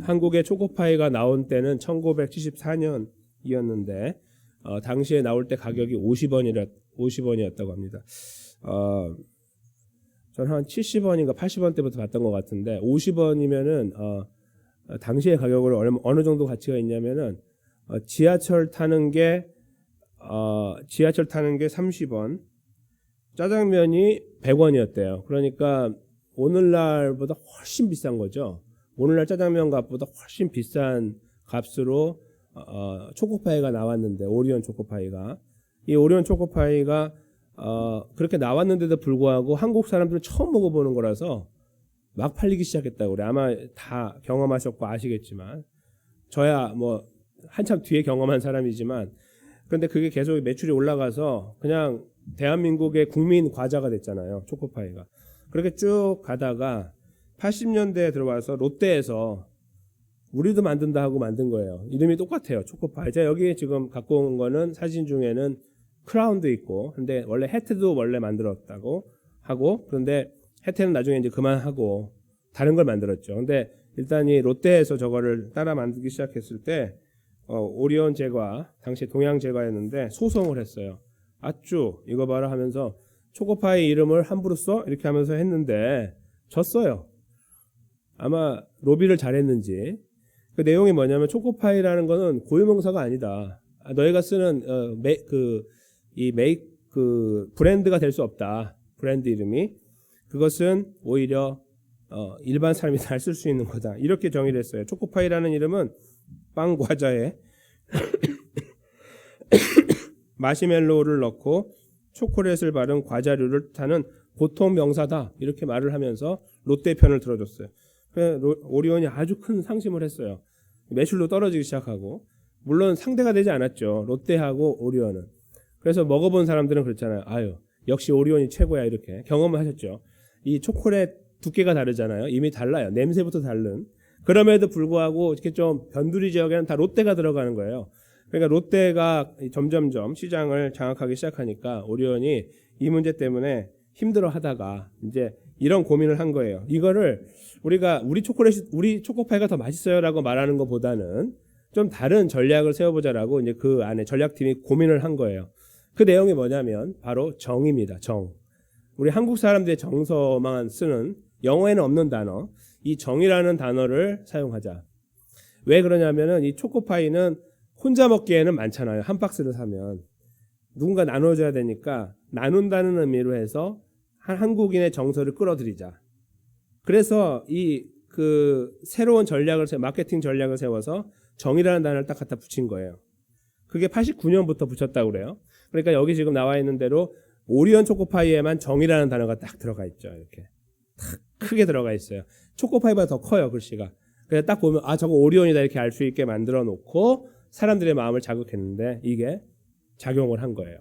한국에 초코파이가 나온 때는 1974년이었는데 당시에 나올 때 가격이 50원이었다고 합니다. 저는 한 70원인가 80원 때부터 봤던 것 같은데 50원이면은 당시의 가격으로 어느 정도 가치가 있냐면은 지하철 타는 게 30원, 짜장면이 100원이었대요. 그러니까 오늘날보다 훨씬 비싼 거죠. 오늘날 짜장면 값보다 훨씬 비싼 값으로 초코파이가 나왔는데, 오리온 초코파이가, 이 오리온 초코파이가 그렇게 나왔는데도 불구하고 한국 사람들은 처음 먹어보는 거라서 막 팔리기 시작했다고 그래. 아마 다 경험하셨고 아시겠지만, 저야 뭐 한참 뒤에 경험한 사람이지만, 그런데 그게 계속 매출이 올라가서 그냥 대한민국의 국민 과자가 됐잖아요, 초코파이가. 그렇게 쭉 가다가 80년대에 들어와서 롯데에서 우리도 만든다 하고 만든 거예요. 이름이 똑같아요, 초코파이. 제가 여기 지금 갖고 온 거는 사진 중에는 크라운도 있고, 근데 원래 해태도 원래 만들었다고 하고, 그런데 해태는 나중에 이제 그만하고 다른 걸 만들었죠. 근데 일단 이 롯데에서 저거를 따라 만들기 시작했을 때 오리온 제과, 당시 동양 제과였는데 소송을 했어요. 아쭈 이거 봐라 하면서 초코파이 이름을 함부로 써? 이렇게 하면서 했는데 졌어요. 아마 로비를 잘했는지. 그 내용이 뭐냐면 초코파이라는 거는 고유명사가 아니다. 너희가 쓰는 브랜드가 될 수 없다. 브랜드 이름이. 그것은 오히려 일반 사람이 다 쓸 수 있는 거다. 이렇게 정의를 했어요. 초코파이라는 이름은 빵 과자에 마시멜로우를 넣고 초콜릿을 바른 과자류를 뜻하는 보통 명사다. 이렇게 말을 하면서 롯데 편을 들어줬어요. 오리온이 아주 큰 상심을 했어요. 매출도 떨어지기 시작하고, 물론 상대가 되지 않았죠, 롯데하고 오리온은. 그래서 먹어본 사람들은 그렇잖아요. 아유, 역시 오리온이 최고야. 이렇게 경험을 하셨죠. 이 초콜릿 두께가 다르잖아요. 이미 달라요. 냄새부터 다른. 그럼에도 불구하고 이렇게 좀 변두리 지역에는 다 롯데가 들어가는 거예요. 그러니까 롯데가 점점점 시장을 장악하기 시작하니까 오리온이 이 문제 때문에 힘들어 하다가 이제 이런 고민을 한 거예요. 이거를 우리 초코파이가 더 맛있어요라고 말하는 것보다는 좀 다른 전략을 세워보자라고 이제 그 안에 전략팀이 고민을 한 거예요. 그 내용이 뭐냐면 바로 정입니다. 정. 우리 한국 사람들의 정서만 쓰는, 영어에는 없는 단어, 이 정이라는 단어를 사용하자. 왜 그러냐면은 이 초코파이는 혼자 먹기에는 많잖아요. 한 박스를 사면 누군가 나눠줘야 되니까 나눈다는 의미로 해서 한국인의 정서를 끌어들이자. 그래서 새로운 마케팅 전략을 세워서 정이라는 단어를 딱 갖다 붙인 거예요. 그게 89년부터 붙였다고 그래요. 그러니까 여기 지금 나와 있는 대로 오리온 초코파이에만 정이라는 단어가 딱 들어가 있죠. 이렇게 딱 크게 들어가 있어요. 초코파이보다 더 커요, 글씨가. 그래서 딱 보면 저거 오리온이다 이렇게 알 수 있게 만들어 놓고 사람들의 마음을 자극했는데 이게 작용을 한 거예요.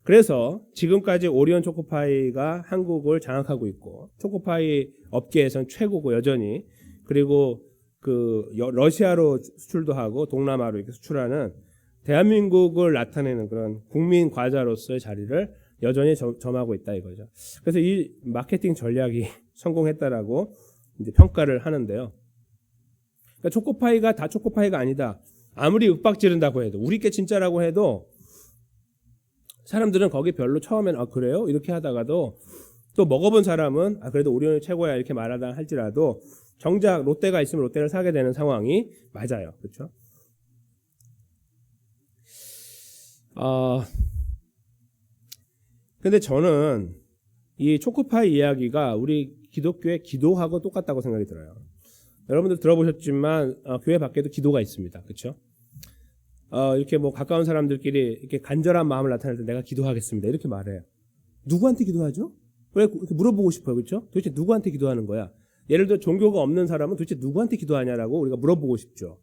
그래서 지금까지 오리온 초코파이가 한국을 장악하고 있고, 초코파이 업계에선 최고고 여전히, 그리고 러시아로 수출도 하고 동남아로 이렇게 수출하는 대한민국을 나타내는 그런 국민 과자로서의 자리를 여전히 점하고 있다 이거죠. 그래서 이 마케팅 전략이 성공했다라고 이제 평가를 하는데요. 그러니까 초코파이가 다 초코파이가 아니다. 아무리 윽박지른다고 해도, 우리 게 진짜라고 해도 사람들은 거기 별로 처음엔 그래요? 이렇게 하다가도 또 먹어본 사람은 그래도 오리온이 최고야 이렇게 말하다 할지라도 정작 롯데가 있으면 롯데를 사게 되는 상황이 맞아요. 그렇죠? 근데 저는 이 초코파이 이야기가 우리 기독교의 기도하고 똑같다고 생각이 들어요. 여러분들 들어보셨지만 교회 밖에도 기도가 있습니다. 그렇죠? 이렇게 뭐 가까운 사람들끼리 이렇게 간절한 마음을 나타낼 때 내가 기도하겠습니다. 이렇게 말해요. 누구한테 기도하죠? 왜 이렇게 물어보고 싶어요. 그렇죠? 도대체 누구한테 기도하는 거야? 예를 들어 종교가 없는 사람은 도대체 누구한테 기도하냐라고 우리가 물어보고 싶죠.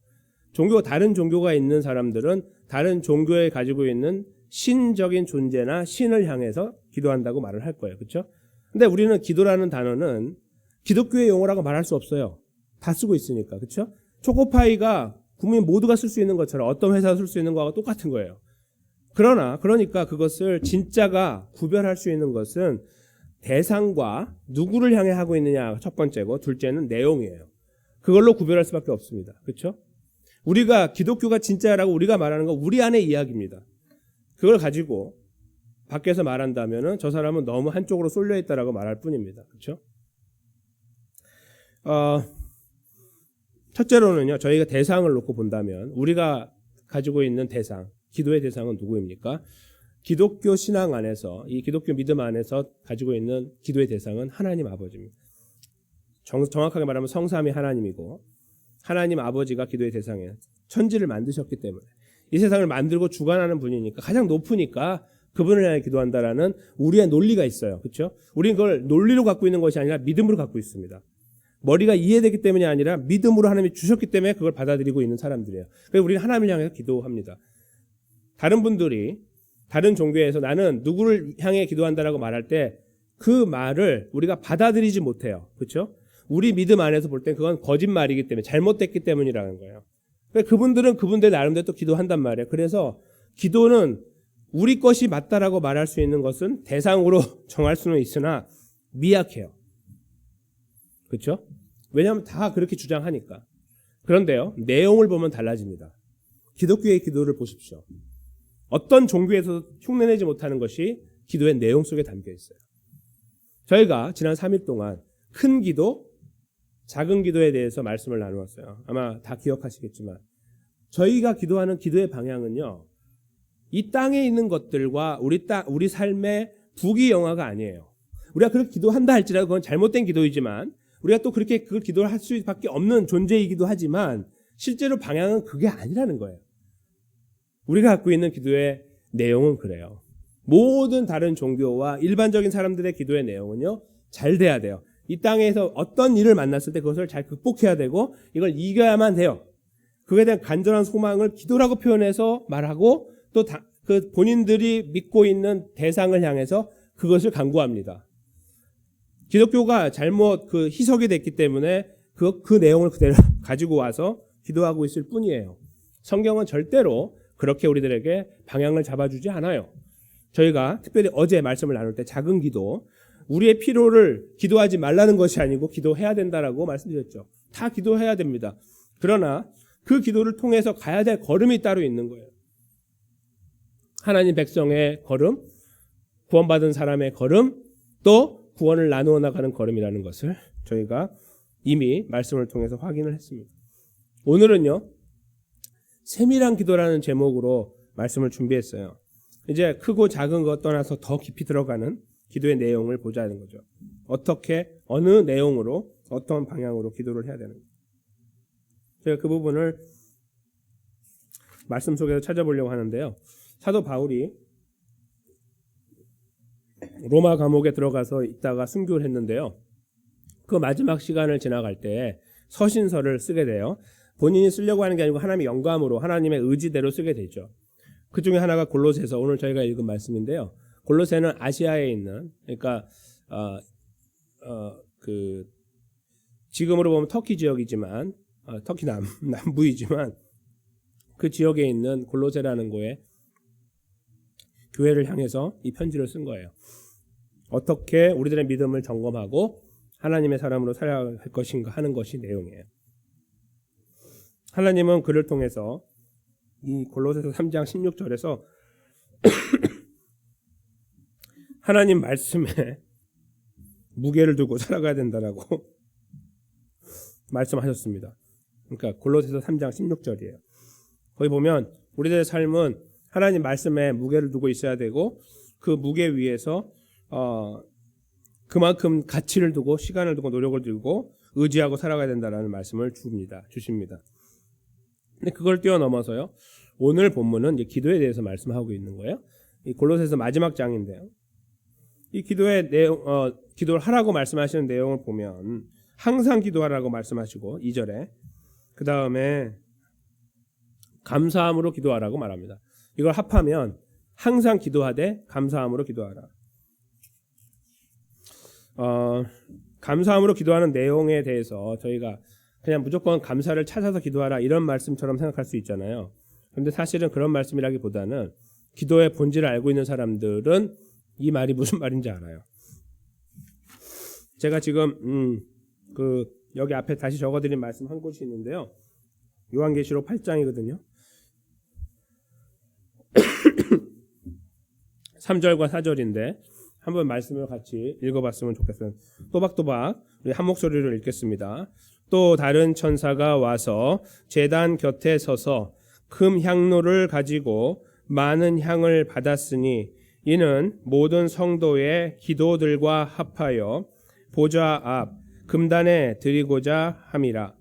다른 종교가 있는 사람들은 다른 종교에 가지고 있는 신적인 존재나 신을 향해서 기도한다고 말을 할 거예요. 그렇죠? 근데 우리는 기도라는 단어는 기독교의 용어라고 말할 수 없어요. 다 쓰고 있으니까. 그렇죠? 초코파이가 국민 모두가 쓸 수 있는 것처럼 어떤 회사가 쓸 수 있는 거하고 똑같은 거예요. 그러니까 그것을 진짜가 구별할 수 있는 것은 대상과 누구를 향해 하고 있느냐 첫 번째고, 둘째는 내용이에요. 그걸로 구별할 수밖에 없습니다. 그렇죠? 우리가 기독교가 진짜라고 우리가 말하는 건 우리 안의 이야기입니다. 그걸 가지고 밖에서 말한다면은 저 사람은 너무 한쪽으로 쏠려 있다라고 말할 뿐입니다. 그렇죠? 첫째로는요, 저희가 대상을 놓고 본다면 우리가 가지고 있는 대상, 기도의 대상은 누구입니까? 기독교 신앙 안에서, 이 기독교 믿음 안에서 가지고 있는 기도의 대상은 하나님 아버지입니다. 정확하게 말하면 성삼위 하나님이고, 하나님 아버지가 기도의 대상이에요. 천지를 만드셨기 때문에 이 세상을 만들고 주관하는 분이니까, 가장 높으니까 그분을 향해 기도한다라는 우리의 논리가 있어요. 그렇죠? 우리는 그걸 논리로 갖고 있는 것이 아니라 믿음으로 갖고 있습니다. 머리가 이해되기 때문이 아니라 믿음으로 하나님이 주셨기 때문에 그걸 받아들이고 있는 사람들이에요. 그래서 우리는 하나님을 향해서 기도합니다. 다른 분들이 다른 종교에서 나는 누구를 향해 기도한다라고 말할 때 그 말을 우리가 받아들이지 못해요. 그렇죠? 우리 믿음 안에서 볼 땐 그건 거짓말이기 때문에, 잘못됐기 때문이라는 거예요. 그러니까 그분들은 그분들 나름대로 또 기도한단 말이에요. 그래서 기도는 우리 것이 맞다라고 말할 수 있는 것은 대상으로 정할 수는 있으나 미약해요. 그렇죠? 왜냐하면 다 그렇게 주장하니까. 그런데요, 내용을 보면 달라집니다. 기독교의 기도를 보십시오. 어떤 종교에서 흉내내지 못하는 것이 기도의 내용 속에 담겨 있어요. 저희가 지난 3일 동안 큰 기도, 작은 기도에 대해서 말씀을 나누었어요. 아마 다 기억하시겠지만 저희가 기도하는 기도의 방향은요, 이 땅에 있는 것들과 우리 삶의 부귀영화가 아니에요. 우리가 그렇게 기도한다 할지라도 그건 잘못된 기도이지만, 우리가 또 그렇게 그 기도를 할 수밖에 없는 존재이기도 하지만 실제로 방향은 그게 아니라는 거예요. 우리가 갖고 있는 기도의 내용은 그래요. 모든 다른 종교와 일반적인 사람들의 기도의 내용은요, 잘 돼야 돼요. 이 땅에서 어떤 일을 만났을 때 그것을 잘 극복해야 되고 이걸 이겨야만 돼요. 그에 대한 간절한 소망을 기도라고 표현해서 말하고, 또 그 본인들이 믿고 있는 대상을 향해서 그것을 간구합니다. 기독교가 잘못 그 희석이 됐기 때문에 그 내용을 그대로 가지고 와서 기도하고 있을 뿐이에요. 성경은 절대로 그렇게 우리들에게 방향을 잡아주지 않아요. 저희가 특별히 어제 말씀을 나눌 때 작은 기도, 우리의 필요를 기도하지 말라는 것이 아니고 기도해야 된다라고 말씀드렸죠. 다 기도해야 됩니다. 그러나 그 기도를 통해서 가야 될 걸음이 따로 있는 거예요. 하나님 백성의 걸음, 구원받은 사람의 걸음, 또 구원을 나누어 나가는 걸음이라는 것을 저희가 이미 말씀을 통해서 확인을 했습니다. 오늘은요, 세밀한 기도라는 제목으로 말씀을 준비했어요. 이제 크고 작은 것 떠나서 더 깊이 들어가는 기도의 내용을 보자는 거죠. 어떻게, 어느 내용으로, 어떤 방향으로 기도를 해야 되는지. 제가 그 부분을 말씀 속에서 찾아보려고 하는데요. 사도 바울이 로마 감옥에 들어가서 있다가 순교를 했는데요. 그 마지막 시간을 지나갈 때 서신서를 쓰게 돼요. 본인이 쓰려고 하는 게 아니고 하나님의 영감으로, 하나님의 의지대로 쓰게 되죠. 그 중에 하나가 골로새서, 오늘 저희가 읽은 말씀인데요. 골로새는 아시아에 있는, 그러니까 지금으로 보면 터키 지역이지만, 터키 남부이지만 그 지역에 있는 골로새라는 곳에 교회를 향해서 이 편지를 쓴 거예요. 어떻게 우리들의 믿음을 점검하고 하나님의 사람으로 살아야 할 것인가 하는 것이 내용이에요. 하나님은 그를 통해서 이 골로새서 3장 16절에서 하나님 말씀에 무게를 두고 살아가야 된다라고 말씀하셨습니다. 그러니까 골로새서 3장 16절이에요. 거기 보면 우리들의 삶은 하나님 말씀에 무게를 두고 있어야 되고, 그 무게 위에서 그만큼 가치를 두고 시간을 두고 노력을 두고 의지하고 살아가야 된다라는 말씀을 주십니다. 근데 그걸 뛰어넘어서요, 오늘 본문은 이제 기도에 대해서 말씀하고 있는 거예요. 이 골로새서 마지막 장인데요. 이 기도의 내용, 기도를 하라고 말씀하시는 내용을 보면 항상 기도하라고 말씀하시고 2절에 그 다음에 감사함으로 기도하라고 말합니다. 이걸 합하면 항상 기도하되 감사함으로 기도하라. 감사함으로 기도하는 내용에 대해서 저희가 그냥 무조건 감사를 찾아서 기도하라 이런 말씀처럼 생각할 수 있잖아요. 그런데 사실은 그런 말씀이라기보다는 기도의 본질을 알고 있는 사람들은 이 말이 무슨 말인지 알아요. 제가 지금 여기 앞에 다시 적어드린 말씀 한 곳이 있는데요. 요한계시록 8장이거든요. 3절과 4절인데 한번 말씀을 같이 읽어봤으면 좋겠어요. 또박또박 우리 한 목소리로 읽겠습니다. 또 다른 천사가 와서 제단 곁에 서서 금 향로를 가지고 많은 향을 받았으니 이는 모든 성도의 기도들과 합하여 보좌 앞 금단에 드리고자 함이라.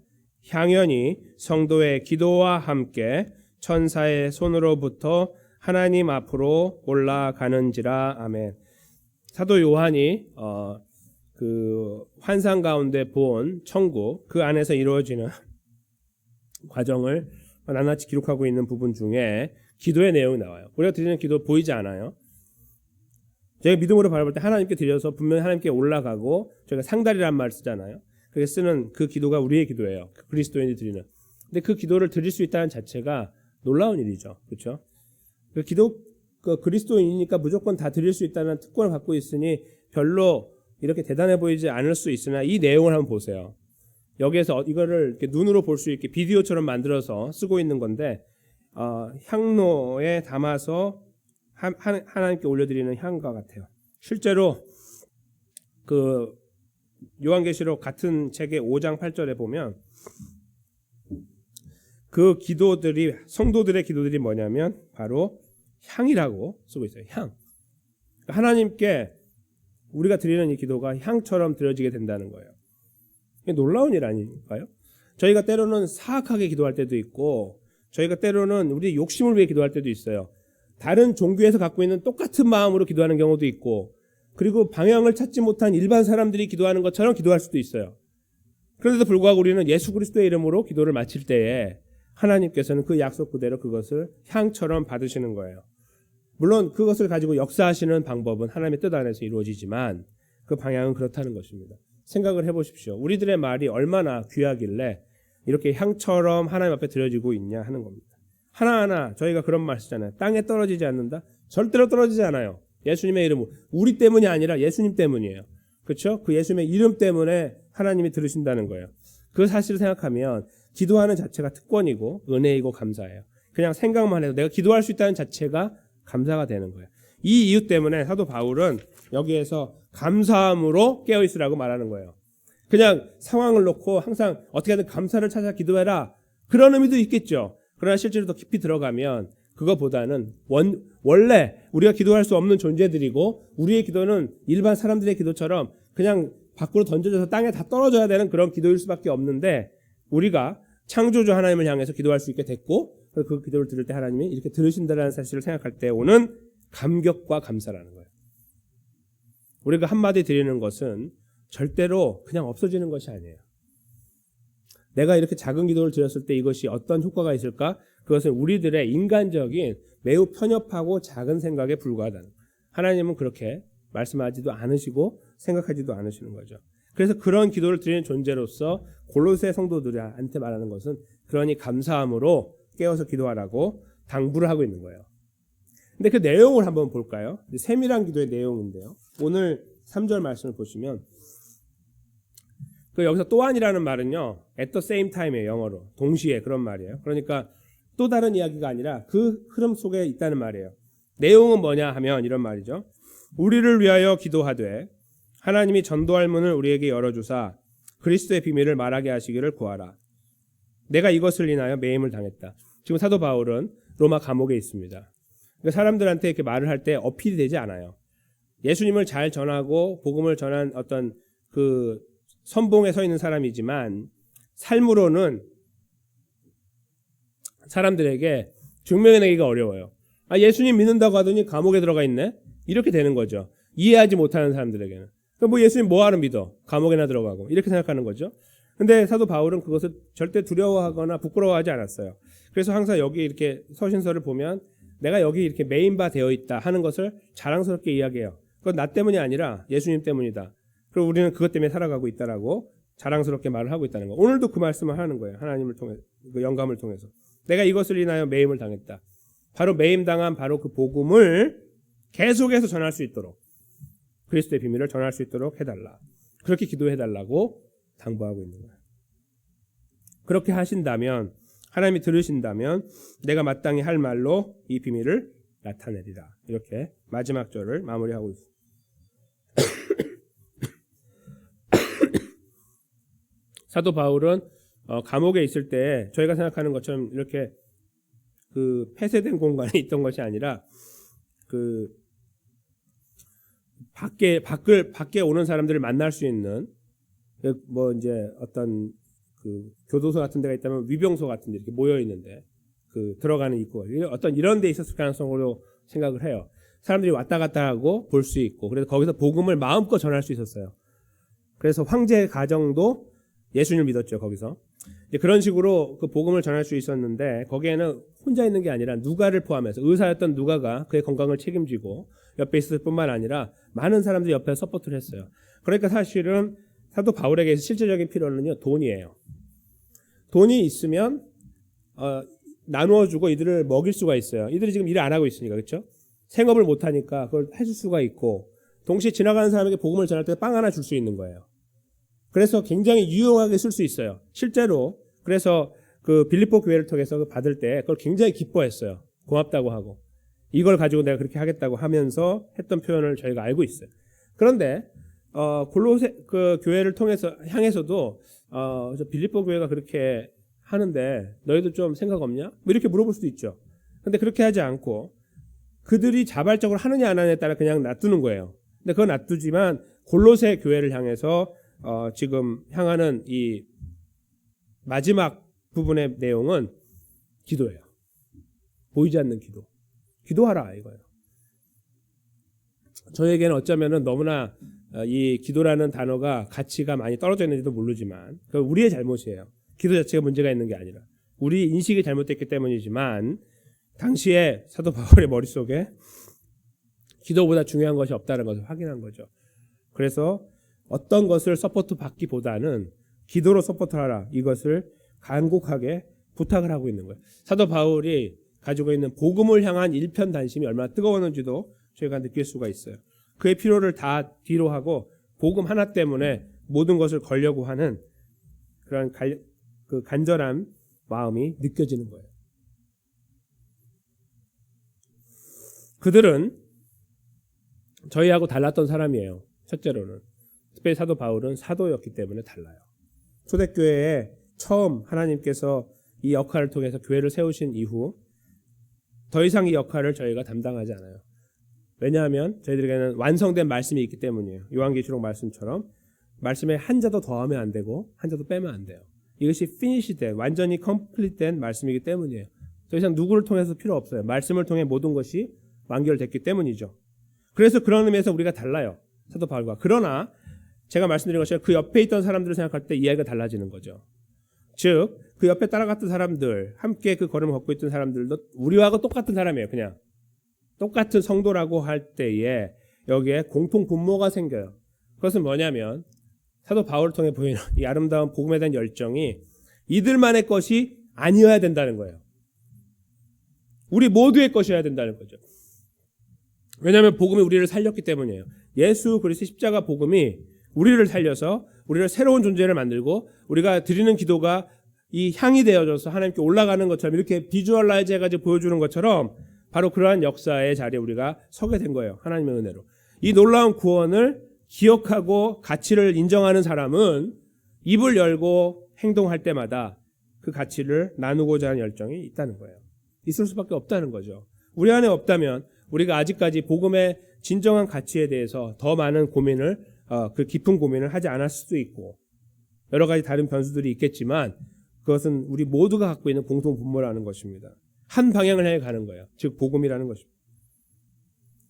향연이 성도의 기도와 함께 천사의 손으로부터 하나님 앞으로 올라가는지라. 아멘. 사도 요한이 그 환상 가운데 본 천국 그 안에서 이루어지는 과정을 낱낱이 기록하고 있는 부분 중에 기도의 내용이 나와요. 우리가 드리는 기도 보이지 않아요. 저희가 믿음으로 바라볼 때 하나님께 드려서 분명히 하나님께 올라가고 저희가 상달이라는 말을 쓰잖아요. 그게 쓰는 그 기도가 우리의 기도예요. 그리스도인이 드리는. 근데 그 기도를 드릴 수 있다는 자체가 놀라운 일이죠. 그렇죠? 그 기도 그리스도인이니까 무조건 다 드릴 수 있다는 특권을 갖고 있으니 별로 이렇게 대단해 보이지 않을 수 있으나 이 내용을 한번 보세요. 여기에서 이거를 이렇게 눈으로 볼 수 있게 비디오처럼 만들어서 쓰고 있는 건데 향로에 담아서 하나님께 올려드리는 향과 같아요. 실제로 그 요한계시록 같은 책의 5장 8절에 보면 그 기도들이 성도들의 기도들이 뭐냐면 바로 향이라고 쓰고 있어요. 향. 하나님께 우리가 드리는 이 기도가 향처럼 드려지게 된다는 거예요. 이게 놀라운 일 아닌가요? 저희가 때로는 사악하게 기도할 때도 있고 저희가 때로는 우리의 욕심을 위해 기도할 때도 있어요. 다른 종교에서 갖고 있는 똑같은 마음으로 기도하는 경우도 있고 그리고 방향을 찾지 못한 일반 사람들이 기도하는 것처럼 기도할 수도 있어요. 그런데도 불구하고 우리는 예수 그리스도의 이름으로 기도를 마칠 때에 하나님께서는 그 약속 그대로 그것을 향처럼 받으시는 거예요. 물론 그것을 가지고 역사하시는 방법은 하나님의 뜻 안에서 이루어지지만 그 방향은 그렇다는 것입니다. 생각을 해보십시오. 우리들의 말이 얼마나 귀하길래 이렇게 향처럼 하나님 앞에 드려지고 있냐 하는 겁니다. 하나하나 저희가 그런 말 쓰잖아요. 땅에 떨어지지 않는다? 절대로 떨어지지 않아요. 예수님의 이름으로. 우리 때문이 아니라 예수님 때문이에요. 그렇죠? 그 예수님의 이름 때문에 하나님이 들으신다는 거예요. 그 사실을 생각하면 기도하는 자체가 특권이고 은혜이고 감사해요. 그냥 생각만 해도 내가 기도할 수 있다는 자체가 감사가 되는 거예요. 이 이유 때문에 사도 바울은 여기에서 감사함으로 깨어있으라고 말하는 거예요. 그냥 상황을 놓고 항상 어떻게든 감사를 찾아 기도해라. 그런 의미도 있겠죠. 그러나 실제로 더 깊이 들어가면 그거보다는 원래 우리가 기도할 수 없는 존재들이고 우리의 기도는 일반 사람들의 기도처럼 그냥 밖으로 던져져서 땅에 다 떨어져야 되는 그런 기도일 수밖에 없는데 우리가 창조주 하나님을 향해서 기도할 수 있게 됐고 그 기도를 들을 때 하나님이 이렇게 들으신다는 사실을 생각할 때 오는 감격과 감사라는 거예요. 우리가 한마디 드리는 것은 절대로 그냥 없어지는 것이 아니에요. 내가 이렇게 작은 기도를 드렸을 때 이것이 어떤 효과가 있을까? 그것은 우리들의 인간적인 매우 편협하고 작은 생각에 불과하다는 거예요. 하나님은 그렇게 말씀하지도 않으시고 생각하지도 않으시는 거죠. 그래서 그런 기도를 드리는 존재로서 골로새 성도들한테 말하는 것은 그러니 감사함으로 깨어서 기도하라고 당부를 하고 있는 거예요. 근데 그 내용을 한번 볼까요? 세밀한 기도의 내용인데요. 오늘 3절 말씀을 보시면 그 여기서 또한이라는 말은요. at the same time이에요. 영어로. 동시에 그런 말이에요. 그러니까 또 다른 이야기가 아니라 그 흐름 속에 있다는 말이에요. 내용은 뭐냐 하면 이런 말이죠. 우리를 위하여 기도하되 하나님이 전도할 문을 우리에게 열어주사 그리스도의 비밀을 말하게 하시기를 구하라. 내가 이것을 인하여 매임을 당했다. 지금 사도 바울은 로마 감옥에 있습니다. 그러니까 사람들한테 이렇게 말을 할 때 어필이 되지 않아요. 예수님을 잘 전하고 복음을 전한 어떤 그 선봉에 서 있는 사람이지만 삶으로는 사람들에게 증명해내기가 어려워요. 아, 예수님 믿는다고 하더니 감옥에 들어가 있네? 이렇게 되는 거죠. 이해하지 못하는 사람들에게는. 그럼 뭐 예수님 뭐하러 믿어? 감옥에나 들어가고. 이렇게 생각하는 거죠. 근데 사도 바울은 그것을 절대 두려워하거나 부끄러워하지 않았어요. 그래서 항상 여기 이렇게 서신서를 보면 내가 여기 이렇게 메인바 되어 있다 하는 것을 자랑스럽게 이야기해요. 그건 나 때문이 아니라 예수님 때문이다. 그리고 우리는 그것 때문에 살아가고 있다라고 자랑스럽게 말을 하고 있다는 거. 오늘도 그 말씀을 하는 거예요. 하나님을 통해 그 영감을 통해서. 내가 이것을 인하여 매임을 당했다. 바로 매임당한 바로 그 복음을 계속해서 전할 수 있도록 그리스도의 비밀을 전할 수 있도록 해달라. 그렇게 기도해달라고 당부하고 있는 거예요. 그렇게 하신다면, 하나님이 들으신다면 내가 마땅히 할 말로 이 비밀을 나타내리라. 이렇게 마지막 절을 마무리하고 있습니다. 사도 바울은 감옥에 있을 때 저희가 생각하는 것처럼 이렇게 그 폐쇄된 공간에 있던 것이 아니라 그 밖에 오는 사람들을 만날 수 있는 뭐 이제 어떤 그 교도소 같은 데가 있다면 위병소 같은 데 이렇게 모여 있는데 그 들어가는 입구가 어떤 이런 데 있었을 가능성으로 생각을 해요. 사람들이 왔다 갔다 하고 볼 수 있고 그래서 거기서 복음을 마음껏 전할 수 있었어요. 그래서 황제 가정도 예수님을 믿었죠. 거기서 이제 그런 식으로 그 복음을 전할 수 있었는데 거기에는 혼자 있는 게 아니라 누가를 포함해서 의사였던 누가가 그의 건강을 책임지고 옆에 있을 뿐만 아니라 많은 사람들이 옆에 서포트를 했어요. 그러니까 사실은 사도 바울에게 실제적인 필요는요 돈이에요. 돈이 있으면 나누어주고 이들을 먹일 수가 있어요. 이들이 지금 일을 안 하고 있으니까 그렇죠? 생업을 못 하니까 그걸 해줄 수가 있고 동시에 지나가는 사람에게 복음을 전할 때 빵 하나 줄 수 있는 거예요. 그래서 굉장히 유용하게 쓸 수 있어요. 실제로 그래서 그 빌립보 교회를 통해서 받을 때 그걸 굉장히 기뻐했어요. 고맙다고 하고 이걸 가지고 내가 그렇게 하겠다고 하면서 했던 표현을 저희가 알고 있어요. 그런데 골로새 그 교회를 통해서 향해서도 저 빌립보 교회가 그렇게 하는데 너희도 좀 생각 없냐? 뭐 이렇게 물어볼 수도 있죠. 근데 그렇게 하지 않고 그들이 자발적으로 하느냐 안 하느냐에 따라 그냥 놔두는 거예요. 근데 그건 놔두지만 골로새 교회를 향해서 지금 향하는 이 마지막 부분의 내용은 기도예요. 보이지 않는 기도. 기도하라 이거예요. 저에게는 어쩌면은 너무나 이 기도라는 단어가 가치가 많이 떨어져 있는지도 모르지만 그건 우리의 잘못이에요. 기도 자체가 문제가 있는 게 아니라 우리 인식이 잘못됐기 때문이지만 당시에 사도 바울의 머릿속에 기도보다 중요한 것이 없다는 것을 확인한 거죠. 그래서 어떤 것을 서포트 받기보다는 기도로 서포트하라 이것을 간곡하게 부탁을 하고 있는 거예요. 사도 바울이 가지고 있는 복음을 향한 일편단심이 얼마나 뜨거웠는지도 저희가 느낄 수가 있어요. 그의 필요를 다 뒤로 하고 복음 하나 때문에 모든 것을 걸려고 하는 그런 그 간절한 마음이 느껴지는 거예요. 그들은 저희하고 달랐던 사람이에요. 첫째로는 특별히 사도 바울은 사도였기 때문에 달라요. 초대교회에 처음 하나님께서 이 역할을 통해서 교회를 세우신 이후 더 이상 이 역할을 저희가 담당하지 않아요. 왜냐하면 저희들에게는 완성된 말씀이 있기 때문이에요. 요한계시록 말씀처럼 말씀에 한 자도 더하면 안 되고 한 자도 빼면 안 돼요. 이것이 finish된 완전히 complete된 말씀이기 때문이에요. 더 이상 누구를 통해서 필요 없어요. 말씀을 통해 모든 것이 완결됐기 때문이죠. 그래서 그런 의미에서 우리가 달라요. 사도 바울과. 그러나 제가 말씀드린 것처럼 그 옆에 있던 사람들을 생각할 때 이야기가 달라지는 거죠. 즉 그 옆에 따라갔던 사람들, 함께 그 걸음을 걷고 있던 사람들도 우리하고 똑같은 사람이에요. 그냥 똑같은 성도라고 할 때에 여기에 공통 분모가 생겨요. 그것은 뭐냐면 사도 바울을 통해 보이는 이 아름다운 복음에 대한 열정이 이들만의 것이 아니어야 된다는 거예요. 우리 모두의 것이어야 된다는 거죠. 왜냐하면 복음이 우리를 살렸기 때문이에요. 예수 그리스도의 십자가 복음이 우리를 살려서 우리를 새로운 존재를 만들고 우리가 드리는 기도가 이 향이 되어져서 하나님께 올라가는 것처럼 이렇게 비주얼라이즈 해가지고 보여주는 것처럼 바로 그러한 역사의 자리에 우리가 서게 된 거예요. 하나님의 은혜로. 이 놀라운 구원을 기억하고 가치를 인정하는 사람은 입을 열고 행동할 때마다 그 가치를 나누고자 하는 열정이 있다는 거예요. 있을 수밖에 없다는 거죠. 우리 안에 없다면 우리가 아직까지 복음의 진정한 가치에 대해서 더 많은 고민을 그 깊은 고민을 하지 않았을 수도 있고 여러 가지 다른 변수들이 있겠지만 그것은 우리 모두가 갖고 있는 공통 분모라는 것입니다. 한 방향을 향해 가는 거예요. 즉 복음이라는 것입니다.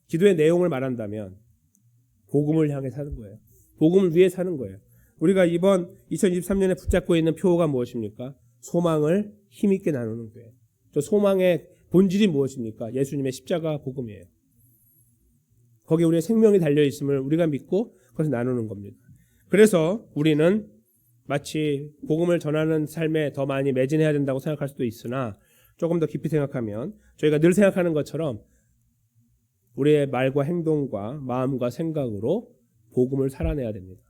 기도의 내용을 말한다면 복음을 향해 사는 거예요. 복음을 위해 사는 거예요. 우리가 이번 2023년에 붙잡고 있는 표어가 무엇입니까? 소망을 힘있게 나누는 교회. 저 소망의 본질이 무엇입니까? 예수님의 십자가 복음이에요. 거기에 우리의 생명이 달려있음을 우리가 믿고 그것을 나누는 겁니다. 그래서 우리는 마치 복음을 전하는 삶에 더 많이 매진해야 된다고 생각할 수도 있으나 조금 더 깊이 생각하면 저희가 늘 생각하는 것처럼 우리의 말과 행동과 마음과 생각으로 복음을 살아내야 됩니다.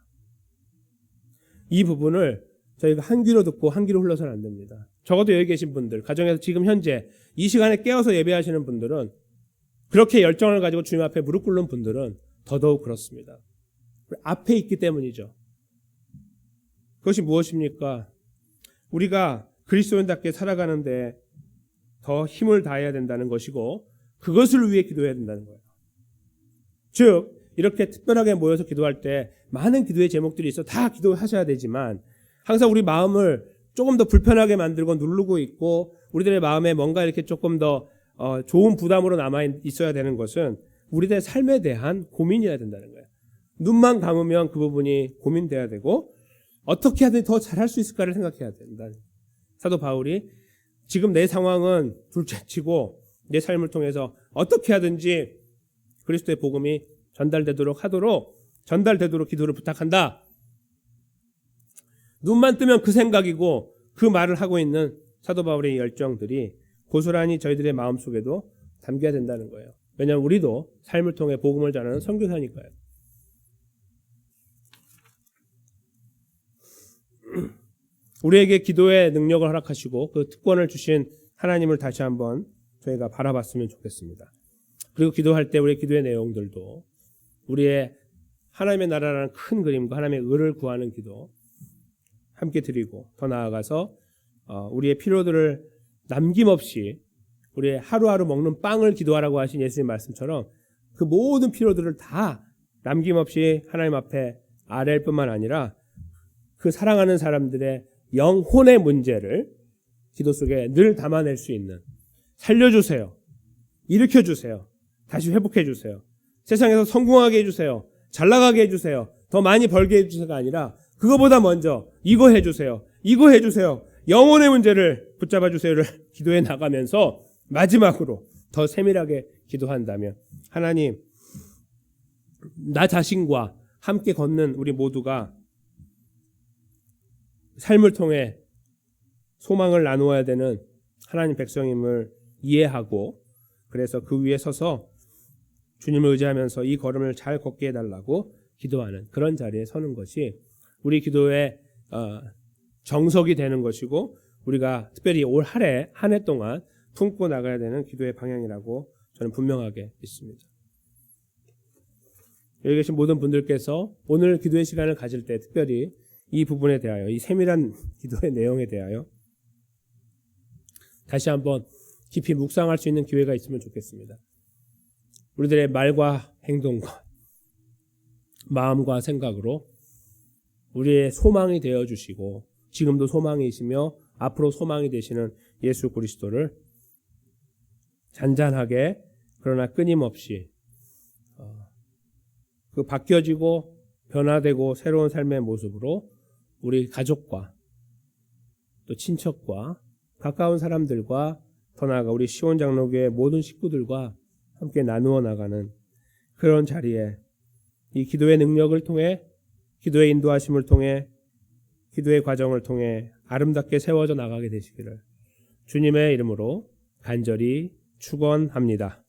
이 부분을 저희가 한 귀로 듣고 한 귀로 흘러서는 안 됩니다. 적어도 여기 계신 분들, 가정에서 지금 현재 이 시간에 깨어서 예배하시는 분들은, 그렇게 열정을 가지고 주님 앞에 무릎 꿇는 분들은 더더욱 그렇습니다. 앞에 있기 때문이죠. 그것이 무엇입니까? 우리가 그리스도인답게 살아가는데 더 힘을 다해야 된다는 것이고, 그것을 위해 기도해야 된다는 거예요. 즉 이렇게 특별하게 모여서 기도할 때 많은 기도의 제목들이 있어 다 기도하셔야 되지만, 항상 우리 마음을 조금 더 불편하게 만들고 누르고 있고 우리들의 마음에 뭔가 이렇게 조금 더 좋은 부담으로 남아 있어야 되는 것은 우리들의 삶에 대한 고민이어야 된다는 거예요. 눈만 감으면 그 부분이 고민돼야 되고, 어떻게 하든 더 잘할 수 있을까를 생각해야 된다. 사도 바울이 지금 내 상황은 둘째치고 내 삶을 통해서 어떻게 하든지 그리스도의 복음이 전달되도록 기도를 부탁한다. 눈만 뜨면 그 생각이고 그 말을 하고 있는 사도 바울의 열정들이 고스란히 저희들의 마음속에도 담겨야 된다는 거예요. 왜냐하면 우리도 삶을 통해 복음을 전하는 선교사니까요. 우리에게 기도의 능력을 허락하시고 그 특권을 주신 하나님을 다시 한번 저희가 바라봤으면 좋겠습니다. 그리고 기도할 때 우리의 기도의 내용들도 우리의 하나님의 나라라는 큰 그림과 하나님의 의를 구하는 기도 함께 드리고, 더 나아가서 우리의 필요들을 남김없이 우리의 하루하루 먹는 빵을 기도하라고 하신 예수님 말씀처럼 그 모든 필요들을 다 남김없이 하나님 앞에 아뢰일 뿐만 아니라 그 사랑하는 사람들의 영혼의 문제를 기도 속에 늘 담아낼 수 있는, 살려주세요, 일으켜주세요, 다시 회복해주세요, 세상에서 성공하게 해주세요, 잘나가게 해주세요, 더 많이 벌게 해주세요가 아니라 그거보다 먼저 이거 해주세요, 이거 해주세요, 영혼의 문제를 붙잡아 주세요를 기도해 나가면서 마지막으로 더 세밀하게 기도한다면, 하나님, 나 자신과 함께 걷는 우리 모두가 삶을 통해 소망을 나누어야 되는 하나님 백성임을 이해하고, 그래서 그 위에 서서 주님을 의지하면서 이 걸음을 잘 걷게 해달라고 기도하는 그런 자리에 서는 것이 우리 기도의 정석이 되는 것이고, 우리가 특별히 올 한 해 동안 품고 나가야 되는 기도의 방향이라고 저는 분명하게 믿습니다. 여기 계신 모든 분들께서 오늘 기도의 시간을 가질 때 특별히 이 부분에 대하여, 이 세밀한 기도의 내용에 대하여 다시 한번 깊이 묵상할 수 있는 기회가 있으면 좋겠습니다. 우리들의 말과 행동과 마음과 생각으로 우리의 소망이 되어주시고 지금도 소망이시며 앞으로 소망이 되시는 예수 그리스도를 잔잔하게 그러나 끊임없이 그 바뀌어지고 변화되고 새로운 삶의 모습으로 우리 가족과 또 친척과 가까운 사람들과 더 나아가 우리 시온장로교회 모든 식구들과 함께 나누어 나가는 그런 자리에 이 기도의 능력을 통해, 기도의 인도하심을 통해, 기도의 과정을 통해 아름답게 세워져 나가게 되시기를 주님의 이름으로 간절히 축원합니다.